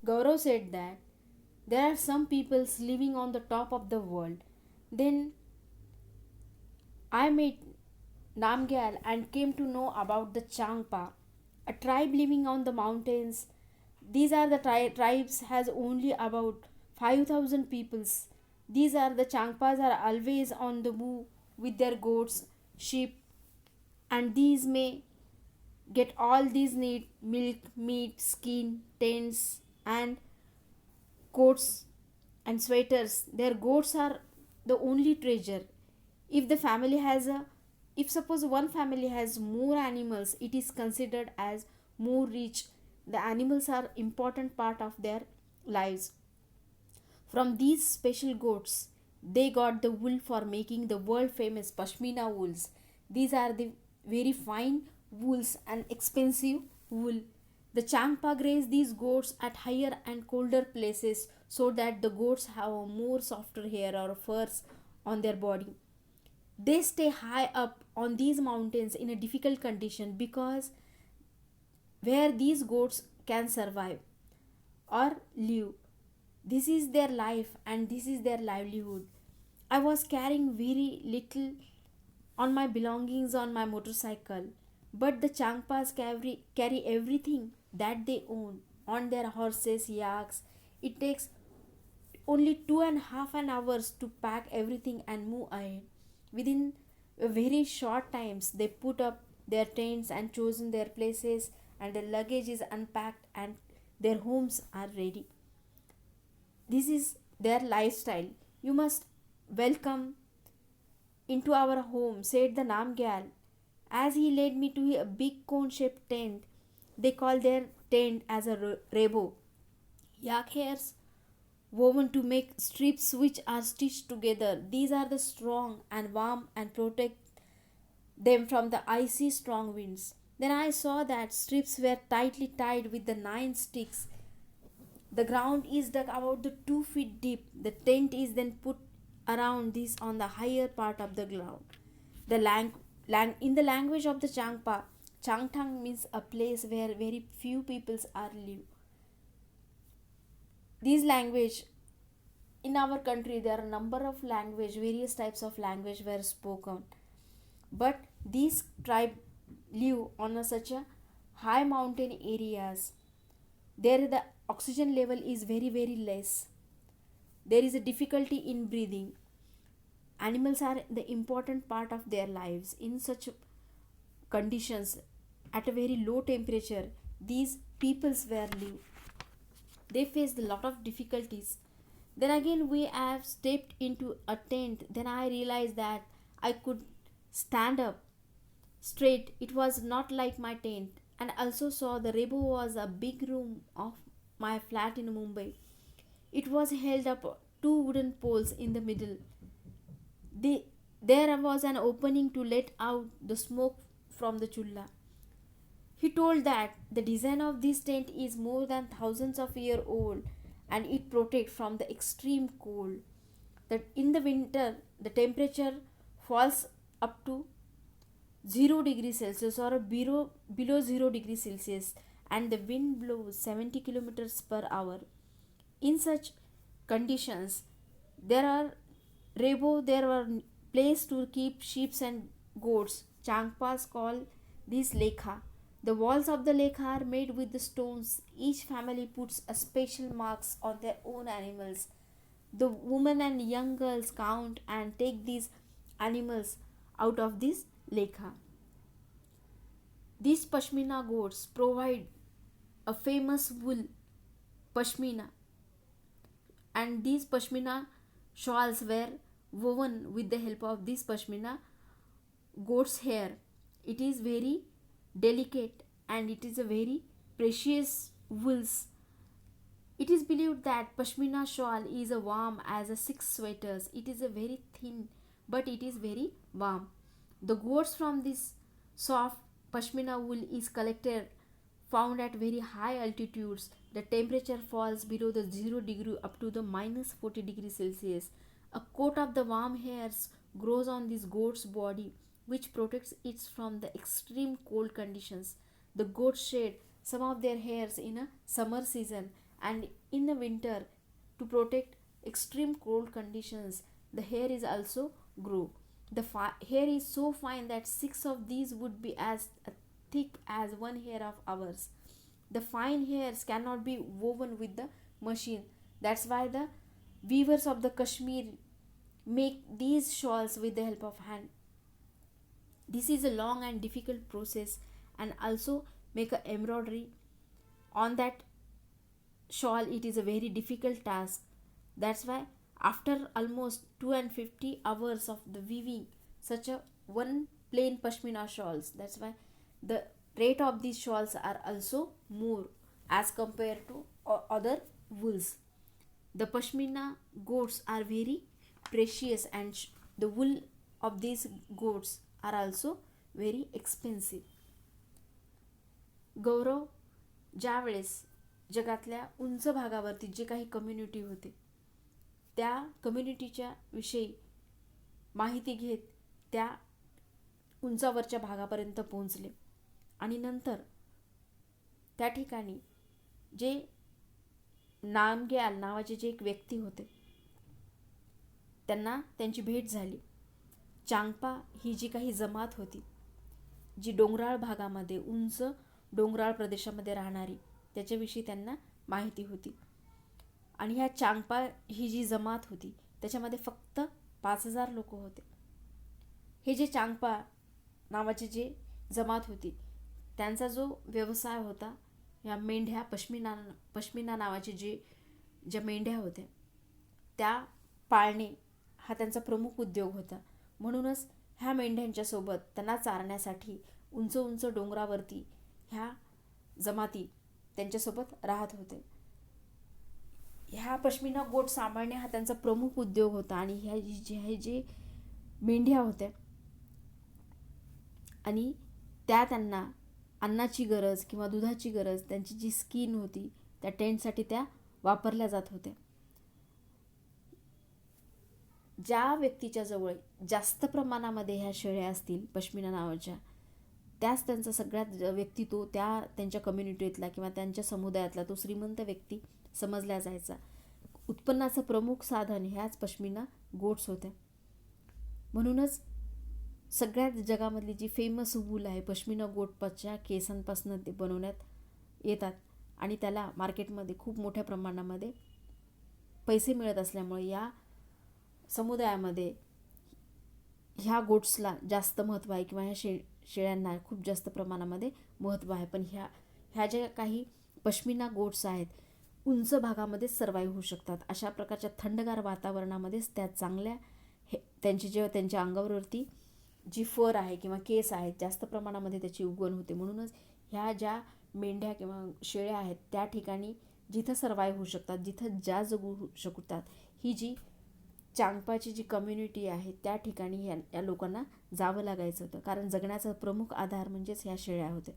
Gaurav said that there are some peoples living on the top of the world. Then I met Namgyal and came to know about the Changpa, a tribe living on the mountains. These are the tribes has only about 5,000 peoples. These are the Changpas are always on the move with their goats, sheep, and these may get all these need milk, meat, skin, tents, and coats and sweaters. Their goats are the only treasure. If the family has a if suppose one family has more animals, it is considered as more rich. The animals are important part of their lives. From these special goats, they got the wool for making the world famous pashmina wools. These are the very fine wools and expensive wool. The Changpa graze these goats at higher and colder places so that the goats have a more softer hair or furs on their body. They stay high up on these mountains in a difficult condition because where these goats can survive or live. This is their life and this is their livelihood. I was carrying very little on my belongings on my motorcycle, but the Changpas carry everything that they own on their horses, yaks. It takes only 2.5 hours to pack everything and move ahead. Within a very short times, they put up their tents and chosen their places, and their luggage is unpacked and their homes are ready. This is their lifestyle. You must welcome into our home, said the Namgyal, as he led me to a big cone shaped tent. They call their tent as a rebo. Yak hairs woven to make strips which are stitched together. These are the strong and warm and protect them from the icy strong winds. Then I saw that strips were tightly tied with the 9 sticks. The ground is dug about the 2 feet deep. The tent is then put around this on the higher part of the ground. The in the language of the Changpa, Changtang means a place where very few peoples are live. These language in our country there are a number of language, various types of language were spoken, but these tribe live on such a high mountain areas. There the oxygen level is very less. There is a difficulty in breathing. Animals are the important part of their lives in such conditions. At a very low temperature, these peoples were live. They faced a lot of difficulties. Then again we have stepped into a tent. Then I realized that I could stand up straight. It was not like my tent. And also saw the Rebo was a big room of my flat in Mumbai. It was held up two wooden poles in the middle. There was an opening to let out the smoke from the chulla. He told that the design of this tent is more than thousands of years old and it protects from the extreme cold. That in the winter the temperature falls up to 0 degrees Celsius or below 0 degrees Celsius and the wind blows 70 kilometers per hour. In such conditions, there are place to keep sheep and goats. Changpas call this lekha. The walls of the lekha are made with the stones. Each family puts a special marks on their own animals. The women and young girls count and take these animals out of this lekha. These pashmina goats provide a famous wool, pashmina, and these pashmina shawls were woven with the help of this pashmina goat's hair. It is very delicate and it is a very precious wools. It is believed that pashmina shawl is a warm as a 6 sweaters. It is a very thin but it is very warm. The goats from this soft pashmina wool is collected found at very high altitudes. The temperature falls below the 0 degree up to the minus 40 degrees Celsius. A coat of the warm hairs grows on this goat's body which protects it from the extreme cold conditions. The goats shed some of their hairs in a summer season and in the winter, to protect extreme cold conditions, the hair is also grow. The hair is so fine that 6 of these would be as thick as one hair of ours. The fine hairs cannot be woven with the machine. That's why the weavers of the Kashmir make these shawls with the help of hand. This is a long and difficult process, and also make a embroidery on that shawl. It is a very difficult task. That's why after almost 250 hours of the weaving such a one plain pashmina shawls, that's why the rate of these shawls are also more as compared to other wools. The pashmina goats are very precious, and the wool of these goats are also very expensive. गौरव ज्यावेळेस जगातल्या उंच भागावरती जे काही community होते त्या कम्युनिटीच्या विषयी माहिती घेत त्या उंचावरच्या भागापर्यंत पोहोचले, आणि नंतर त्या ठिकाणी जे नामग्याल नावाचे जे एक व्यक्ती होते त्यांना त्यांची भेट झाली. चांगपा ही जी काही जमात होती, जी डोंगराळ भागामध्ये उंच डोंगराळ प्रदेशामध्ये राहणारी, त्याच्याविषयी त्यांना माहिती होती. आणि ह्या चांगपा ही जी जमात होती त्याच्यामध्ये फक्त 5,000 लोक होते. हे जे चांगपा नावाची जे जमात होती त्यांचा जो व्यवसाय होता, या मेंढ्या पश्मिना नावाचे ज्या मेंढ्या होत्या त्या पाळणे हा त्यांचा प्रमुख उद्योग होता. म्हणूनच ह्या मेंढ्यांच्या सोबत त्यांना चारण्यासाठी उंच उंच डोंगरावरती ह्या जमाती त्यांच्यासोबत राहत होते. ह्या पश्मिना गोट सांभाळणे हा त्यांचा प्रमुख उद्योग होता. आणि ह्या जे मेंढ्या होत्या आणि त्यांना अन्नाची गरज किंवा दुधाची गरज, त्यांची जी स्किन होती त्या टेंटसाठी त्या वापरल्या जात होत्या. ज्या व्यक्तीच्या जवळ जास्त प्रमाणामध्ये ह्या शेळ्या असतील पश्मिना नावाच्या, त्याच त्यांचा सगळ्यात व्यक्ती तो त्यांच्या कम्युनिटीतला किंवा त्यांच्या समुदायातला तो श्रीमंत व्यक्ती समजला जायचा. उत्पन्नाचं प्रमुख साधन ह्याच पश्मिना गोट्स होत्या. म्हणूनच सगळ्यात जगामधली जी फेमस वूल आहे पश्मिना गोटच्या केसांपासून ते बनवण्यात येतात, आणि त्याला मार्केटमध्ये खूप मोठ्या प्रमाणामध्ये पैसे मिळत असल्यामुळे या समुदायामध्ये ह्या गोट्सला जास्त महत्त्व आहे किंवा ह्या शेळ्यांना खूप जास्त प्रमाणामध्ये महत्त्व आहे. पण ह्या ज्या काही पश्मिना गोट्स आहेत उंच भागामध्ये सर्वाईव्ह होऊ शकतात. अशा प्रकारच्या थंडगार वातावरणामध्येच त्या चांगल्या त्यांच्या अंगावरती जी फर आहे किंवा केस आहेत जास्त प्रमाणामध्ये त्याची उगवण होते. म्हणूनच ह्या ज्या मेंढ्या किंवा शेळ्या आहेत त्या ठिकाणी जिथं सर्वाईव्ह होऊ शकतात, जिथं जगू शकतात, ही जी चांगपाची जी कम्युनिटी आहे त्या ठिकाणी या लोकांना जावं लागायचं होतं, कारण जगण्याचा प्रमुख आधार म्हणजेच ह्या शेळ्या होत्या.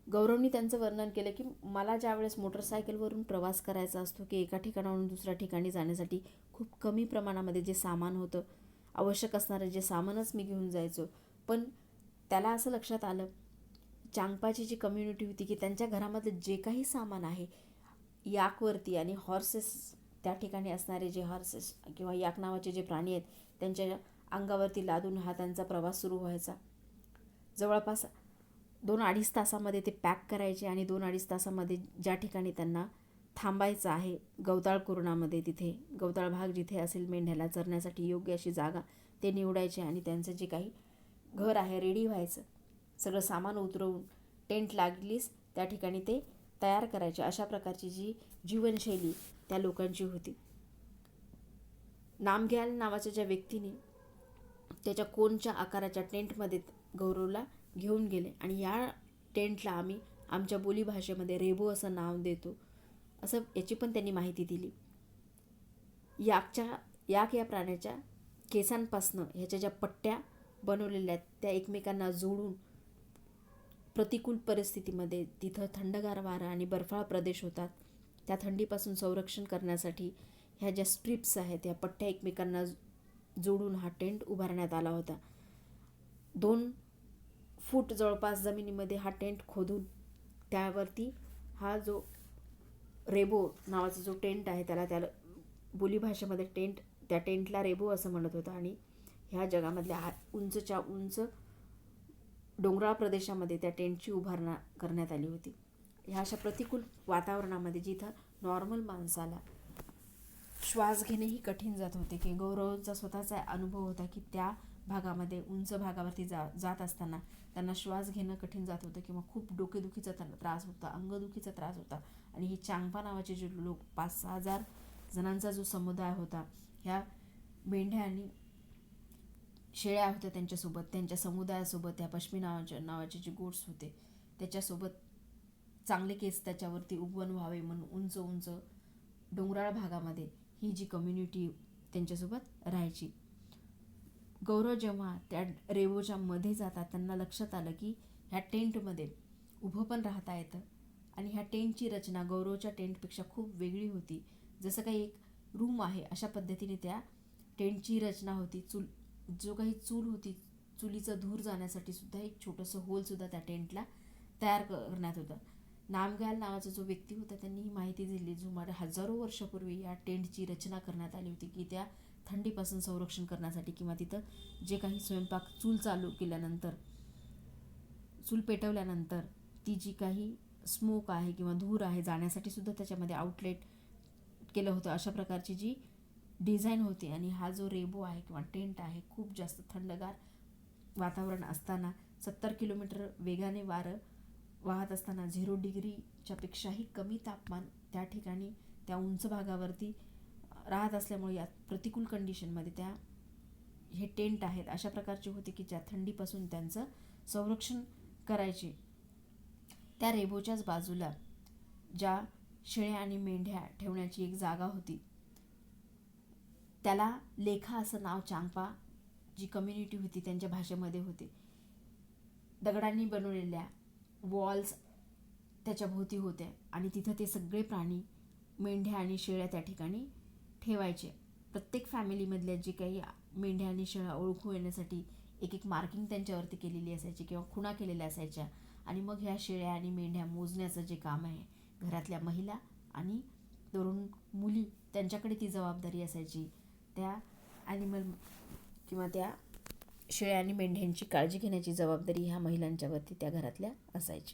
गौरवनी त्यांचं वर्णन केलं की मला ज्यावेळेस मोटरसायकलवरून प्रवास करायचा असतो की एका ठिकाणावरून दुसऱ्या ठिकाणी जाण्यासाठी खूप कमी प्रमाणामध्ये जे सामान होतं, आवश्यक असणारं जे सामानच मी घेऊन जायचो. पण त्याला असं लक्षात आलं, चांगपाची जी कम्युनिटी होती की त्यांच्या घरामधलं जे काही सामान आहे याकवरती आणि हॉर्सेस, त्या ठिकाणी असणारे जे हॉर्सेस किंवा याक नावाचे जे प्राणी आहेत त्यांच्या अंगावरती लादून हा त्यांचा प्रवास सुरू व्हायचा. जवळपास 2-2.5 तासामध्ये ते पॅक करायचे आणि 2-2.5 तासामध्ये ज्या ठिकाणी त्यांना थांबायचं आहे गवताळ कुरणामध्ये, तिथे गवताळ भाग जिथे असेल मेंढ्याला चरण्यासाठी योग्य अशी जागा ते निवडायचे आणि त्यांचं जे काही घर आहे रेडी व्हायचं, सगळं सामान उतरवून टेंट लागलीच त्या ठिकाणी ते तयार करायचे. अशा प्रकारची जी जीवनशैली त्या लोकांची होती. नामग्याल नावाच्या ज्या व्यक्तीने त्याच्या कोनच्या आकाराच्या टेंटमध्ये गौरवला घेऊन गेले आणि या टेंटला आम्ही आमच्या बोलीभाषेमध्ये रेबो असं नाव देतो, असं याची पण त्यांनी माहिती दिली. याक या प्राण्याच्या केसांपासनं ह्याच्या ज्या पट्ट्या बनवलेल्या आहेत त्या एकमेकांना जोडून प्रतिकूल परिस्थितीमध्ये तिथं थंडगार वारा आणि बर्फाळ प्रदेश होतात त्या थंडीपासून संरक्षण करण्यासाठी ह्या ज्या स्ट्रिप्स आहेत या पट्ट्या एकमेकांना जोडून हा टेंट उभारण्यात आला होता. 2 फूट जवळपास जमिनीमध्ये हा टेंट खोदून त्यावरती हा जो रेबो नावाचा जो टेंट आहे त्याला बोलीभाषेमध्ये त्या टेंटला रेबो असं म्हणत होतं. आणि ह्या जगामधल्या उंचच्या उंच डोंगराळ प्रदेशामध्ये त्या टेंटची उभारणा करण्यात आली होती. ह्या अशा प्रतिकूल वातावरणामध्ये जिथं नॉर्मल माणसाला श्वास घेणेही कठीण जात होते, की गौरवचा स्वतःचा अनुभव होता की त्या भागामध्ये उंच भागावरती जात असताना त्यांना श्वास घेणं कठीण जात होतं किंवा खूप डोकेदुखीचा त्रास होता, अंगदुखीचा त्रास होता. आणि ही चांगपा नावाचे जे लोक 5,000-6,000 जणांचा जो समुदाय होता, ह्या मेंढ्या आणि शेळ्या होत्या त्यांच्यासोबत, त्यांच्या समुदायासोबत त्या पश्मिना नावाचे जे गोट्स होते त्याच्यासोबत चांगले केस त्याच्यावरती उगवण व्हावे म्हणून उंच उंच डोंगराळ भागामध्ये ही जी कम्युनिटी त्यांच्यासोबत राहायची. गौरव जेव्हा त्या रेवोच्या मध्ये जातात त्यांना लक्षात आलं की ह्या टेंटमध्ये उभं पण राहता येतं. आणि ह्या टेंटची रचना गौरवच्या टेंटपेक्षा खूप वेगळी होती. जसं काही एक रूम आहे अशा पद्धतीने त्या टेंटची रचना होती. जो काही चूल होती, चुलीचं धूर जाण्यासाठी सुद्धा एक छोटंसं होलसुद्धा त्या टेंटला तयार करण्यात होतं. नामग्याल नावाचा जो व्यक्ती होता त्यांनी ही माहिती दिली, जो हजारो वर्षापूर्वी या टेंटची रचना करण्यात आली होती की त्या थंडीपासून संरक्षण करण्यासाठी किंवा तिथं जे काही स्वयंपाक चूल चालू केल्यानंतर, चूल पेटवल्यानंतर ती जी काही स्मोक आहे किंवा धूर आहे जाण्यासाठी सुद्धा त्याच्यामध्ये आउटलेट केलं होतं. अशा प्रकारची जी डिझाईन होती. आणि हा जो रेबो आहे किंवा टेंट आहे खूप जास्त थंडगार वातावरण असताना 70 किलोमीटर वेगाने वारं वाहत असताना 0 डिग्रीच्या पेक्षाही कमी तापमान त्या ठिकाणी त्या उंच भागावरती राहत असल्यामुळे या प्रतिकूल कंडिशनमध्ये हे टेंट आहेत अशा प्रकारचे होते की ज्या थंडीपासून त्यांचं संरक्षण करायचे. त्या रेबोच्याच बाजूला ज्या शेळ्या आणि मेंढ्या ठेवण्याची एक जागा होती, त्याला लेखा असं नाव चांगपा जी कम्युनिटी होती त्यांच्या भाषेमध्ये होते. दगडांनी बनवलेल्या वॉल्स त्याच्या भोवती होत्या आणि तिथं ते सगळे प्राणी, मेंढ्या आणि शेळ्या त्या ठिकाणी ठेवायचे. प्रत्येक फॅमिलीमधल्या जे काही मेंढ्या आणि शेळ्या ओळखू येण्यासाठी एक एक मार्किंग त्यांच्यावरती केलेली असायची किंवा खुणा केलेल्या असायच्या. आणि मग ह्या शेळ्या आणि मेंढ्या मोजण्याचं जे काम आहे घरातल्या महिला आणि तरुण मुली त्यांच्याकडे ती जबाबदारी असायची. त्या ॲनिमल किंवा त्या शेळ्या आणि मेंढ्यांची काळजी घेण्याची जबाबदारी ह्या महिलांच्यावरती त्या घरातल्या असायची.